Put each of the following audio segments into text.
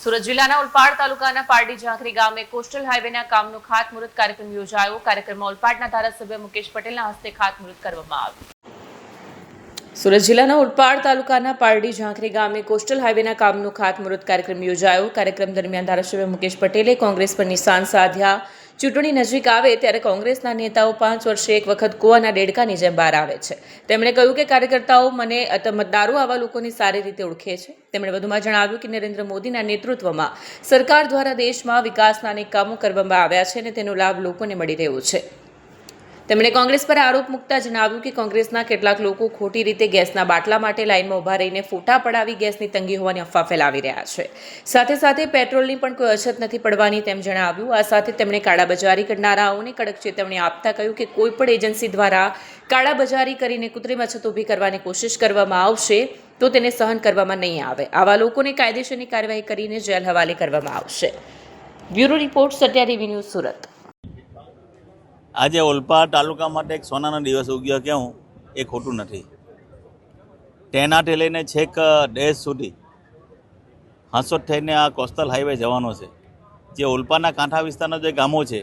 સુરત જિલ્લાના ઓલપાડ તાલુકાના પારડી ઝાંખરી ગામે કોસ્ટલ હાઈવેના કામનો ખાતમુહૂર્ત કાર્યક્રમ યોજાયો। કાર્યક્રમમાં ઓલપાડના ધારાસભ્ય મુકેશ પટેલના હસ્તે ખાતમુહૂર્ત કરવામાં આવ્યું। સુરત જિલ્લાના ઓલપાડ તાલુકાના પારડી ઝાંખરી ગામે કોસ્ટલ હાઈવેના કામનો ખાતમુહૂર્ત કાર્યક્રમ યોજાયો। કાર્યક્રમ દરમિયાન ધારાસભ્ય મુકેશ પટેલે કોંગ્રેસ પર નિશાન સાધ્યા। ચૂંટણી નજીક આવે ત્યારે કોંગ્રેસના નેતાઓ 5 વર્ષે એક વખત કૂવાના દેડકાની જેમ બહાર આવે છે। તેમણે કહ્યું કે કાર્યકર્તાઓ મને મતદારો આવા લોકોની સારી રીતે ઓળખે છે। તેમણે વધુમાં જણાવ્યું કે નરેન્દ્ર મોદીના નેતૃત્વમાં સરકાર દ્વારા દેશમાં વિકાસના અનેક કામો કરવામાં આવ્યા છે અને તેનો લાભ લોકોને મળી રહ્યો છે। તેમણે કોંગ્રેસ પર આરોપ મૂકતા જણાવ્યું કે કોંગ્રેસના કેટલાક લોકો ખોટી રીતે ગેસના બાટલા માટે લાઇનમાં ઊભા રહીને ફોટા પડાવી ગેસની તંગી હોવાની અફવા ફેલાવી રહ્યા છે। સાથે સાથે પેટ્રોલની પણ કોઈ અછત નથી પડવાની તેમ જણાવ્યું। આ સાથે તેમણે કાળાબજારી કરનારાઓને કડક ચેતવણી આપતા કહ્યું કે કોઈ પણ એજન્સી દ્વારા કાળાબજારી કરીને કૃત્રિમ અછત ઊભી કરવાની કોશિશ કરવામાં આવશે તો તેને સહન કરવામાં નહીં આવે। આવા લોકોને કાયદેસરની કાર્યવાહી કરીને જેલ હવાલે કરવામાં આવશે। Bureau report Satya TV news Surat. આજે ઓલપાડ તાલુકા માટે એક સોનાનો દિવસ ઉગ્યો કેવું એ ખોટું નથી। તેનાથી લઈને છેક દેશ સુધી હાંસોદ થઈને આ કોસ્ટલ હાઈવે જવાનો છે। જે ઓલપાડના કાંઠા વિસ્તારના જે ગામો છે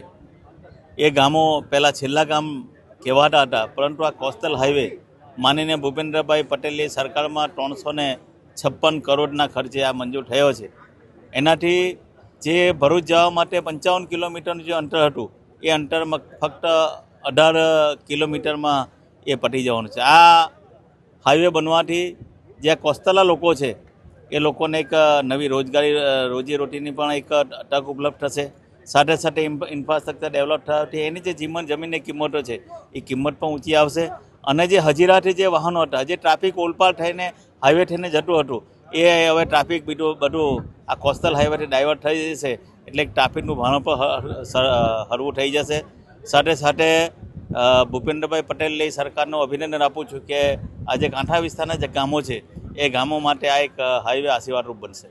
એ ગામો પહેલાં છેલ્લા ગામ કહેવાતા હતા, પરંતુ આ કોસ્ટલ હાઈવે માનીને ભૂપેન્દ્રભાઈ પટેલની સરકારમાં 356 કરોડના ખર્ચે આ મંજૂર થયો છે। એનાથી જે ભરૂચ જવા માટે 55 કિલોમીટરનું જે અંતર હતું એ અંતરમાં ફક્ત 18 કિલોમીટરમાં એ પતી જવાનું છે। આ હાઈવે બનવાથી જે કોસ્ટલના લોકો છે એ લોકોને એક નવી રોજીરોટીની પણ એક તક ઉપલબ્ધ થશે। સાથે સાથે ઇન્ફ્રાસ્ટ્રક્ચર ડેવલપ થવાથી એની જે જમીનની કિંમતો છે એ કિંમત પણ ઊંચી આવશે। અને જે હજીરાથી જે વાહનો હતા, જે ટ્રાફિક ઓલપાડ થઈને હાઈવે થઈને જતું હતું એ હવે ટ્રાફિક બધું આ કોસ્ટલ હાઈવેથી ડાયવર્ટ થઈ જશે, એટલે ટ્રાફિકનું ભાણું પણ હળવું થઈ જશે। સાથે સાથે ભૂપેન્દ્રભાઈ પટેલની સરકારનું અભિનંદન આપું છું કે આજે કાંઠા વિસ્તારના જે ગામો છે એ ગામો માટે આ એક હાઈવે આશીર્વાદરૂપ બનશે।